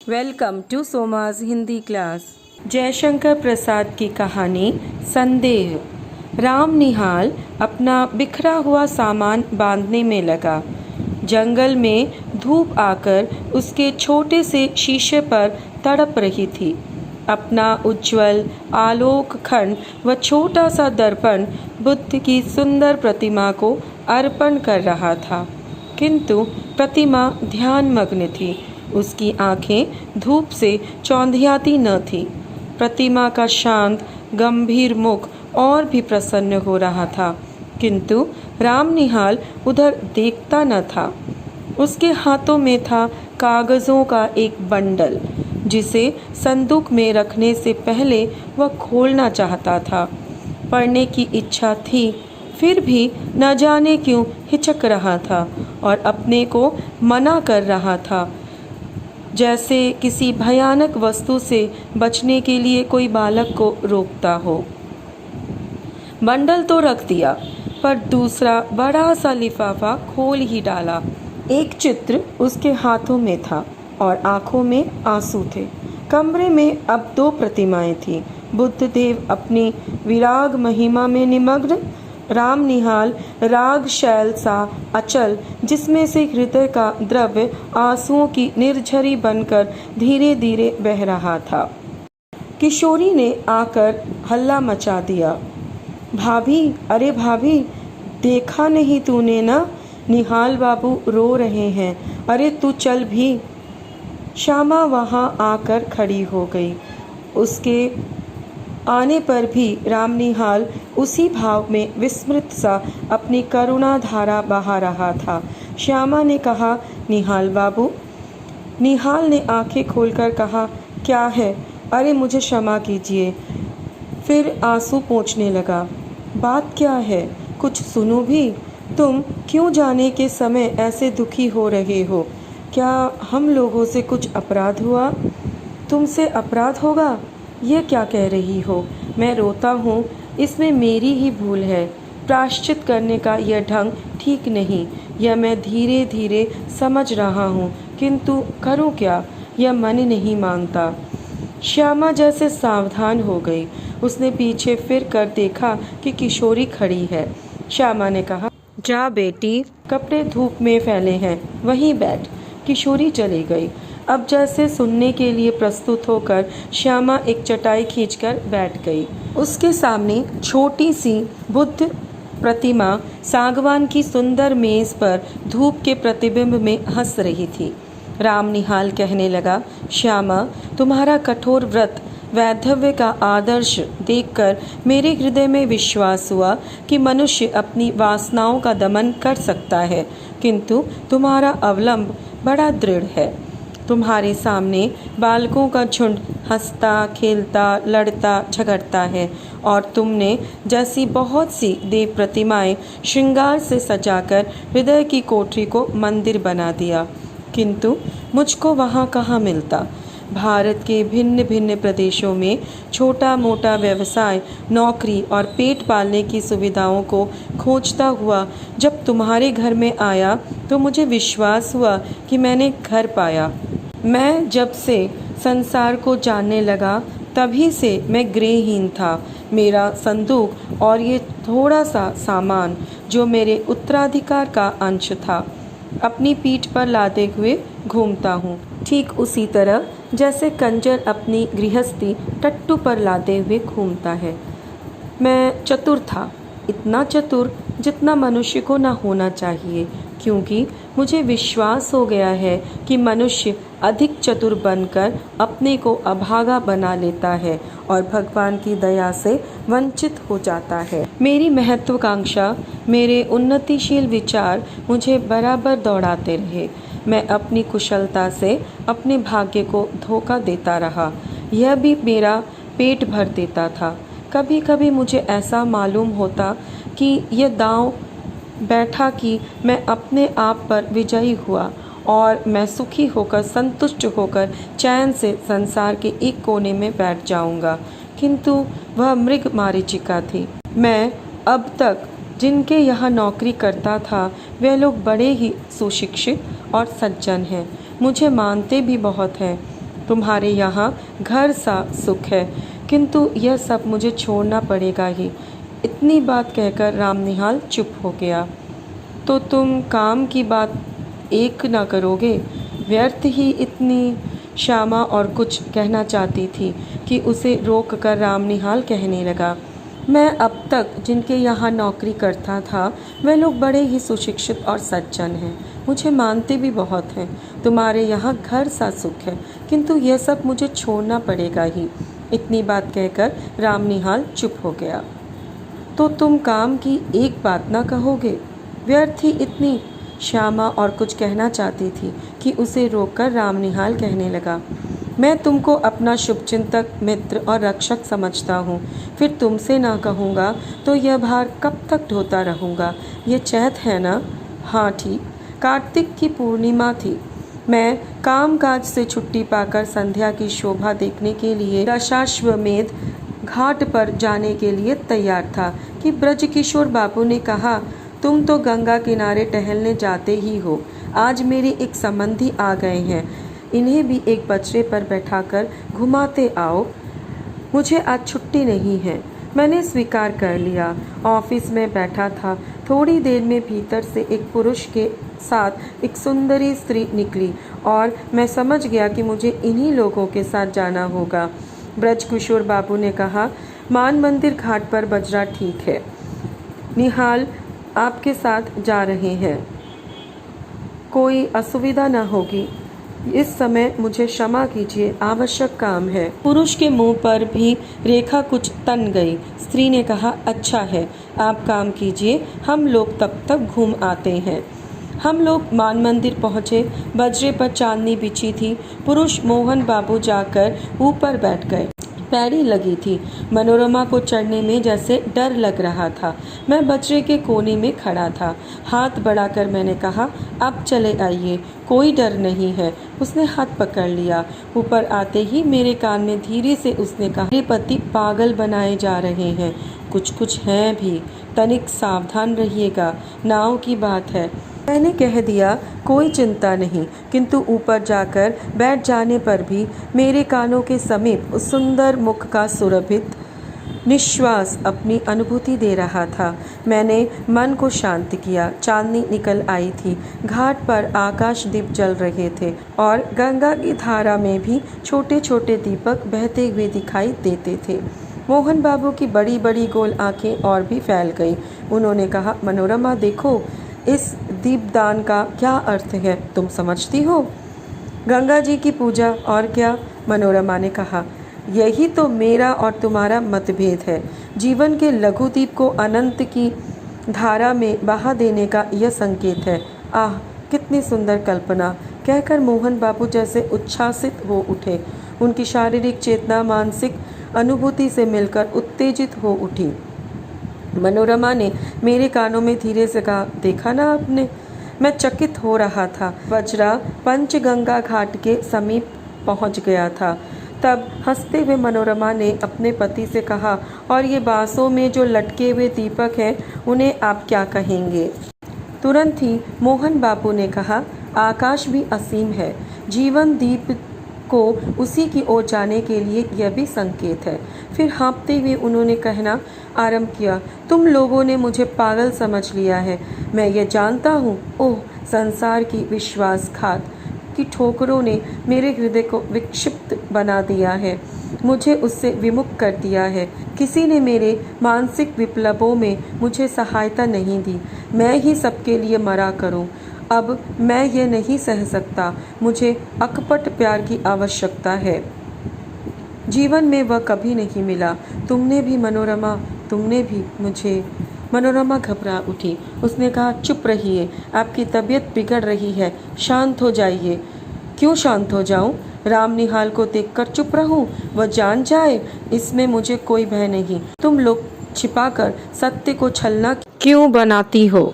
Welcome to सोमाज Hindi class. Jaishankar Prasad की कहानी संदेह। राम निहाल अपना बिखरा हुआ सामान बांधने में लगा। जंगल में धूप आकर उसके छोटे से शीशे पर तड़प रही थी। अपना उज्जवल आलोक खंड व छोटा सा दर्पण बुद्ध की सुंदर प्रतिमा को अर्पण कर रहा था, किंतु प्रतिमा ध्यानमग्न थी। उसकी आंखें धूप से चौंधियाती न थी। प्रतिमा का शांत गंभीर मुख और भी प्रसन्न हो रहा था, किंतु राम निहाल उधर देखता न था। उसके हाथों में था कागजों का एक बंडल, जिसे संदूक में रखने से पहले वह खोलना चाहता था। पढ़ने की इच्छा थी, फिर भी न जाने क्यों हिचक रहा था और अपने को मना कर रहा था, जैसे किसी भयानक वस्तु से बचने के लिए कोई बालक को रोकता हो। बंडल तो रख दिया, पर दूसरा बड़ा सा लिफाफा खोल ही डाला। एक चित्र उसके हाथों में था और आंखों में आंसू थे। कमरे में अब 2 प्रतिमाएं थीं। बुद्ध देव अपनी विराग महिमा में निमग्न, राम निहाल राग शैल सा अचल, जिसमें से हृदय का द्रव्य आंसुओं की निर्झरी बनकर धीरे धीरे बह रहा था। किशोरी ने आकर हल्ला मचा दिया। भाभी, अरे भाभी, देखा नहीं तूने ना, निहाल बाबू रो रहे हैं, अरे तू चल भी। श्यामा वहां आकर खड़ी हो गई। उसके आने पर भी राम निहाल उसी भाव में विस्मृत सा अपनी करुणा धारा बहा रहा था। श्यामा ने कहा, निहाल बाबू। निहाल ने आंखें खोलकर कहा, क्या है? अरे मुझे क्षमा कीजिए। फिर आंसू पोंछने लगा। बात क्या है? कुछ सुनो भी। तुम क्यों जाने के समय ऐसे दुखी हो रहे हो? क्या हम लोगों से कुछ अपराध हुआ? तुमसे अपराध होगा? ये क्या कह रही हो? मैं रोता हूँ, इसमें मेरी ही भूल है। प्रायश्चित करने का यह ढंग ठीक नहीं, यह मैं धीरे धीरे समझ रहा हूँ, किंतु करूँ क्या? यह मन नहीं मानता। श्यामा जैसे सावधान हो गई। उसने पीछे फिर कर देखा कि किशोरी खड़ी है। श्यामा ने कहा, जा बेटी, कपड़े धूप में फैले हैं, वहीं बैठ। किशोरी चली गई। अब जैसे सुनने के लिए प्रस्तुत होकर श्यामा एक चटाई खींचकर बैठ गई। उसके सामने छोटी सी बुद्ध प्रतिमा सागवान की सुंदर मेज पर धूप के प्रतिबिंब में हंस रही थी। राम निहाल कहने लगा, श्यामा, तुम्हारा कठोर व्रत वैधव्य का आदर्श देखकर मेरे हृदय में विश्वास हुआ कि मनुष्य अपनी वासनाओं का दमन कर सकता है, किंतु तुम्हारा अवलंब बड़ा दृढ़ है। तुम्हारे सामने बालकों का झुंड हंसता खेलता लड़ता झगड़ता है और तुमने जैसी बहुत सी देव प्रतिमाएं श्रृंगार से सजाकर हृदय की कोठरी को मंदिर बना दिया, किंतु मुझको वहाँ कहाँ मिलता। भारत के भिन्न भिन्न प्रदेशों में छोटा मोटा व्यवसाय, नौकरी और पेट पालने की सुविधाओं को खोजता हुआ जब तुम्हारे घर में आया तो मुझे विश्वास हुआ कि मैंने घर पाया। मैं जब से संसार को जानने लगा तभी से मैं गृहहीन था। मेरा संदूक और ये थोड़ा सा सामान जो मेरे उत्तराधिकार का अंश था, अपनी पीठ पर लादे हुए घूमता हूँ, ठीक उसी तरह जैसे कंजर अपनी गृहस्थी टट्टू पर लादे हुए घूमता है। मैं चतुर था, इतना चतुर जितना मनुष्य को न होना चाहिए, क्योंकि मुझे विश्वास हो गया है कि मनुष्य अधिक चतुर बनकर अपने को अभागा बना लेता है और भगवान की दया से वंचित हो जाता है। मेरी महत्वाकांक्षा, मेरे उन्नतिशील विचार मुझे बराबर दौड़ाते रहे। मैं अपनी कुशलता से अपने भाग्य को धोखा देता रहा। यह भी मेरा पेट भर देता था। कभी कभी मुझे ऐसा मालूम होता कि यह दांव बैठा कि मैं अपने आप पर विजयी हुआ और मैं सुखी होकर संतुष्ट होकर चैन से संसार के एक कोने में बैठ जाऊंगा, किंतु वह मृग मारीचिका थी। मैं अब तक जिनके यहाँ नौकरी करता था वे लोग बड़े ही सुशिक्षित और सज्जन हैं, मुझे मानते भी बहुत हैं, तुम्हारे यहाँ घर सा सुख है, किंतु यह सब मुझे छोड़ना पड़ेगा ही। इतनी बात कहकर रामनिहाल चुप हो गया। तो तुम काम की बात एक ना करोगे? व्यर्थ ही इतनी श्यामा और कुछ कहना चाहती थी कि उसे रोक कर रामनिहाल कहने लगा, मैं अब तक जिनके यहाँ नौकरी करता था वे लोग बड़े ही सुशिक्षित और सज्जन हैं, मुझे मानते भी बहुत हैं। तुम्हारे यहाँ घर सा सुख है, किंतु यह सब मुझे छोड़ना पड़ेगा ही। इतनी बात कहकर रामनिहाल चुप हो गया। तो तुम काम की एक बात ना कहोगे? व्यर्थ ही इतनी श्यामा और कुछ कहना चाहती थी कि उसे रोककर रामनिहाल कहने लगा, मैं तुमको अपना शुभचिंतक, मित्र और रक्षक समझता हूँ। फिर तुमसे ना कहूँगा तो यह भार कब तक ढोता रहूँगा? ये चैत है ना? हाँ ठीक। कार्तिक की पूर्णिमा थी। मैं कामकाज से छुट्टी पाकर संध्या की शोभा देखने के लिए दशाश्वमेध घाट पर जाने के लिए तैयार था कि ब्रजकिशोर बाबू ने कहा, तुम तो गंगा किनारे टहलने जाते ही हो। आज मेरे एक संबंधी आ गए हैं, इन्हें भी एक बछड़े पर बैठाकर घुमाते आओ। मुझे आज छुट्टी नहीं है। मैंने स्वीकार कर लिया। ऑफिस में बैठा था, थोड़ी देर में भीतर से एक पुरुष के साथ एक सुंदरी स्त्री निकली और मैं समझ गया कि मुझे इन्हीं लोगों के साथ जाना होगा। ब्रजकिशोर बाबू ने कहा, मान मंदिर घाट पर बजरा ठीक है, निहाल आपके साथ जा रहे हैं, कोई असुविधा न होगी। इस समय मुझे क्षमा कीजिए, आवश्यक काम है। पुरुष के मुंह पर भी रेखा कुछ तन गई। स्त्री ने कहा, अच्छा है, आप काम कीजिए, हम लोग तब तक घूम आते हैं। हम लोग मान मंदिर पहुँचे। बजरे पर चांदनी बिछी थी। पुरुष मोहन बाबू जाकर ऊपर बैठ गए। पैड़ी लगी थी। मनोरमा को चढ़ने में जैसे डर लग रहा था। मैं बजरे के कोने में खड़ा था। हाथ बढ़ाकर मैंने कहा, अब चले आइए, कोई डर नहीं है। उसने हाथ पकड़ लिया। ऊपर आते ही मेरे कान में धीरे से उसने कहा, मेरे पति पागल बनाए जा रहे हैं, कुछ हैं भी, तनिक सावधान रहिएगा, नाव की बात है। मैंने कह दिया, कोई चिंता नहीं, किंतु ऊपर जाकर बैठ जाने पर भी मेरे कानों के समीप उस सुंदर मुख का सुरभित निश्वास अपनी अनुभूति दे रहा था। मैंने मन को शांत किया। चांदनी निकल आई थी। घाट पर आकाश दीप जल रहे थे और गंगा की धारा में भी छोटे छोटे दीपक बहते हुए दिखाई देते थे। मोहन बाबू की बड़ी बड़ी गोल आंखें और भी फैल गईं। उन्होंने कहा, मनोरमा देखो, इस दीपदान का क्या अर्थ है, तुम समझती हो? गंगा जी की पूजा, और क्या? मनोरमा ने कहा, यही तो मेरा और तुम्हारा मतभेद है। जीवन के लघु दीप को अनंत की धारा में बहा देने का यह संकेत है। आह, कितनी सुंदर कल्पना! कहकर मोहन बाबू जैसे उच्छ्वासित हो उठे। उनकी शारीरिक चेतना मानसिक अनुभूति से मिलकर उत्तेजित हो उठी। मनोरमा ने मेरे कानों में धीरे से कहा, देखा ना आपने? मैं चकित हो रहा था। बजरा पंचगंगा घाट के समीप पहुंच गया था। तब हंसते हुए मनोरमा ने अपने पति से कहा, और ये बांसों में जो लटके हुए दीपक हैं, उन्हें आप क्या कहेंगे? तुरंत ही मोहन बाबू ने कहा, आकाश भी असीम है, जीवन दीप को उसी की ओर जाने के लिए यह भी संकेत है। फिर हाँफते हुए उन्होंने कहना आरंभ किया, तुम लोगों ने मुझे पागल समझ लिया है, मैं ये जानता हूँ। ओह, संसार की विश्वासघात की ठोकरों ने मेरे हृदय को विक्षिप्त बना दिया है, मुझे उससे विमुख कर दिया है। किसी ने मेरे मानसिक विप्लवों में मुझे सहायता नहीं दी। मैं ही सबके लिए मरा करूं। अब मैं ये नहीं सह सकता। मुझे अकपट प्यार की आवश्यकता है। जीवन में वह कभी नहीं मिला। तुमने भी मनोरमा, तुमने भी मुझे। मनोरमा घबरा उठी। उसने कहा, चुप रहिए, आपकी तबीयत बिगड़ रही है, शांत हो जाइए। क्यों शांत हो जाऊं? रामनिहाल को देखकर चुप रहूं? वह जान जाए, इसमें मुझे कोई भय नहीं। तुम लोग छिपाकर सत्य को छलना क्यों बनाती हो?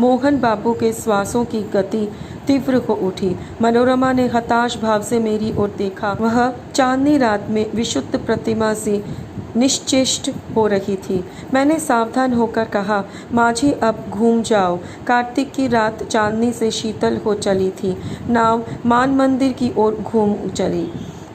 मोहन बाबू के श्वासों की गति तीव्र हो उठी। मनोरमा ने हताश भाव से मेरी ओर देखा। वह चांदनी रात में विशुद्ध प्रतिमा सी निश्चेष्ट हो रही थी। मैंने सावधान होकर कहा, माझी अब घूम जाओ। कार्तिक की रात चांदनी से शीतल हो चली थी। नाव मान मंदिर की ओर घूम चली।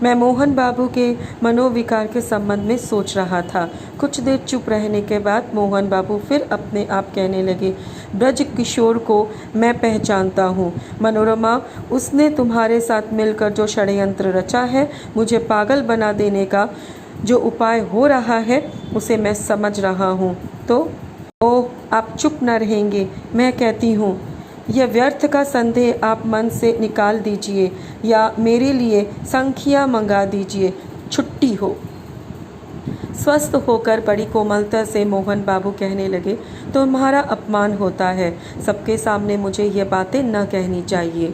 मैं मोहन बाबू के मनोविकार के संबंध में सोच रहा था। कुछ देर चुप रहने के बाद मोहन बाबू फिर अपने आप कहने लगे, ब्रज किशोर को मैं पहचानता हूँ मनोरमा। उसने तुम्हारे साथ मिलकर जो षड्यंत्र रचा है, मुझे पागल बना देने का जो उपाय हो रहा है, उसे मैं समझ रहा हूँ। तो ओह, आप चुप न रहेंगे? मैं कहती हूँ, यह व्यर्थ का संदेह आप मन से निकाल दीजिए या मेरे लिए संख्या मंगा दीजिए, छुट्टी हो। स्वस्थ होकर बड़ी कोमलता से मोहन बाबू कहने लगे, तुम्हारा अपमान होता है। सबके सामने मुझे ये बातें न कहनी चाहिए।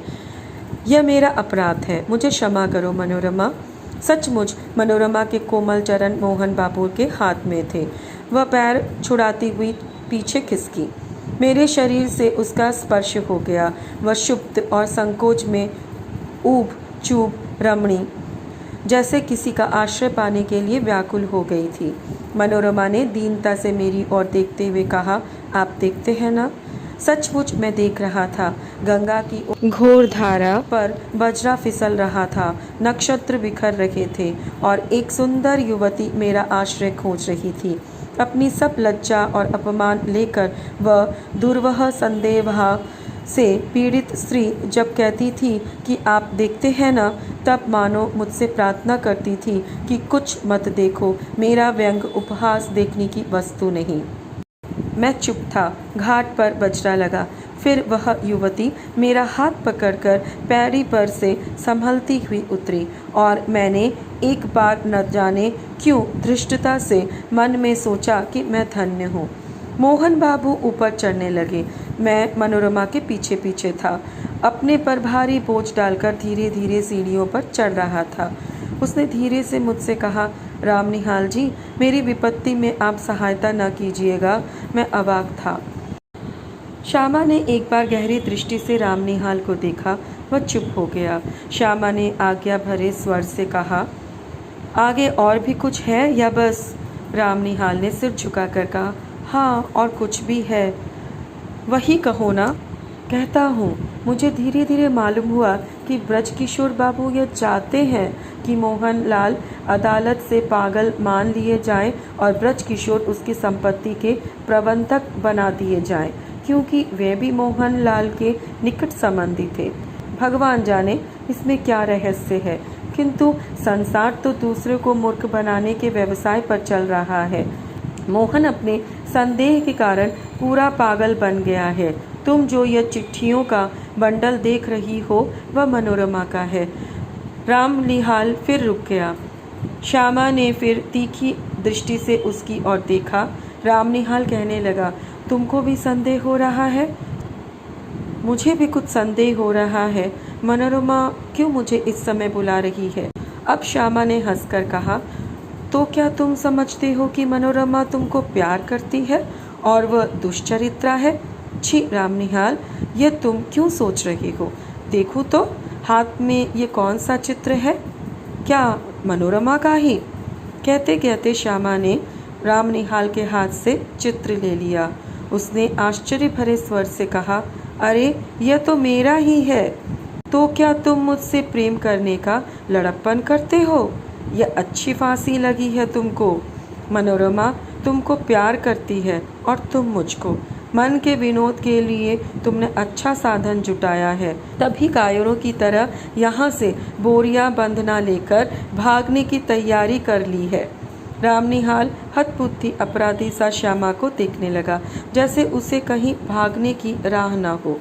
यह मेरा अपराध है, मुझे क्षमा करो मनोरमा। सचमुच मनोरमा के कोमल चरण मोहन बाबू के हाथ में थे। वह पैर छुड़ाती हुई पीछे खिसकी। मेरे शरीर से उसका स्पर्श हो गया। वह क्षुब्ध और संकोच में ऊब चूब रमणी जैसे किसी का आश्रय पाने के लिए व्याकुल हो गई थी। मनोरमा ने दीनता से मेरी ओर देखते हुए कहा, आप देखते हैं ना? सचमुच मैं देख रहा था। गंगा की घोर धारा पर वज्रा फिसल रहा था, नक्षत्र बिखर रहे थे और एक सुंदर युवती मेरा आश्रय खोज रही थी। अपनी सब लज्जा और अपमान लेकर वह दुर्वह संदेह से पीड़ित स्त्री जब कहती थी कि आप देखते हैं ना, तब मानो मुझसे प्रार्थना करती थी कि कुछ मत देखो, मेरा व्यंग उपहास देखने की वस्तु नहीं। मैं चुप था। घाट पर बजरा लगा। फिर वह युवती मेरा हाथ पकड़कर पैड़ी पर से संभलती हुई उतरी और मैंने एक बार न जाने क्यों धृष्टता से मन में सोचा कि मैं धन्य हूँ। मोहन बाबू ऊपर चढ़ने लगे। मैं मनोरमा के पीछे पीछे था। अपने पर भारी बोझ डालकर धीरे धीरे सीढ़ियों पर चढ़ रहा था। उसने धीरे से मुझसे कहा, राम निहाल जी, मेरी विपत्ति में आप सहायता न कीजिएगा। मैं अवाक था। श्यामा ने एक बार गहरी दृष्टि से राम निहाल को देखा। वह चुप हो गया। श्यामा ने आज्ञा भरे स्वर से कहा, आगे और भी कुछ है या बस? राम निहाल ने सिर झुकाकर कहा, हाँ, और कुछ भी है। वही कहो ना। कहता हूँ। मुझे धीरे धीरे मालूम हुआ कि ब्रज किशोर बाबू यह चाहते हैं कि मोहन लाल अदालत से पागल मान लिए जाएं और ब्रज किशोर उसकी संपत्ति के प्रबंधक बना दिए जाएं, क्योंकि वे भी मोहन लाल के निकट संबंधी थे। भगवान जाने इसमें क्या रहस्य है, किंतु संसार तो दूसरे को मूर्ख बनाने के व्यवसाय पर चल रहा है। मोहन अपने संदेह के कारण पूरा पागल बन गया है। तुम जो यह चिट्ठियों का बंडल देख रही हो, वह मनोरमा का है। राम निहाल फिर रुक गया। श्यामा ने फिर तीखी दृष्टि से उसकी ओर देखा। राम निहाल कहने लगा, तुमको भी संदेह हो रहा है? मुझे भी कुछ संदेह हो रहा है। मनोरमा क्यों मुझे इस समय बुला रही है? अब श्यामा ने हंसकर कहा, तो क्या तुम समझते हो कि मनोरमा तुमको प्यार करती है और वह दुष्चरित्रा है? छी राम निहाल, यह तुम क्यों सोच रही हो? देखो तो, हाथ में ये कौन सा चित्र है? क्या मनोरमा का ही? कहते कहते श्यामा ने राम निहाल के हाथ से चित्र ले लिया। उसने आश्चर्य भरे स्वर से कहा, अरे यह तो मेरा ही है। तो क्या तुम मुझसे प्रेम करने का लड़प्पन करते हो? यह अच्छी फांसी लगी है तुमको। मनोरमा तुमको प्यार करती है और तुम मुझको। मन के विनोद के लिए तुमने अच्छा साधन जुटाया है, तभी कायरों की तरह यहाँ से बोरियां बंधना लेकर भागने की तैयारी कर ली है। राम निहाल हतबुद्धि अपराधी सा श्यामा को देखने लगा, जैसे उसे कहीं भागने की राह न हो।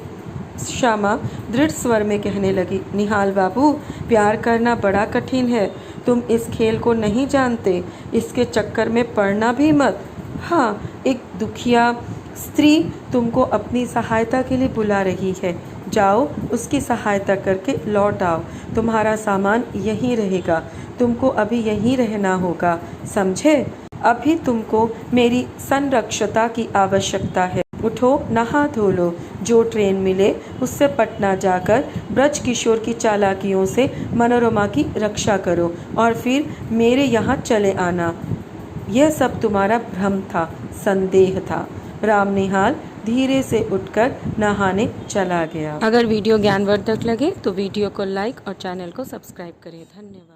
श्यामा दृढ़ स्वर में कहने लगी, निहाल बाबू, प्यार करना बड़ा कठिन है। तुम इस खेल को नहीं जानते। इसके चक्कर में पड़ना भी मत। हाँ, एक दुखिया स्त्री तुमको अपनी सहायता के लिए बुला रही है। जाओ, उसकी सहायता करके लौट आओ। तुम्हारा सामान यहीं रहेगा। तुमको अभी यहीं रहना होगा, समझे? अभी तुमको मेरी संरक्षता की आवश्यकता है। उठो, नहा धो लो। जो ट्रेन मिले उससे पटना जाकर ब्रज किशोर की चालाकियों से मनोरमा की रक्षा करो और फिर मेरे यहाँ चले आना। यह सब तुम्हारा भ्रम था, संदेह था। राम निहाल धीरे से उठकर नहाने चला गया। अगर वीडियो ज्ञानवर्धक लगे तो वीडियो को लाइक और चैनल को सब्सक्राइब करें। धन्यवाद।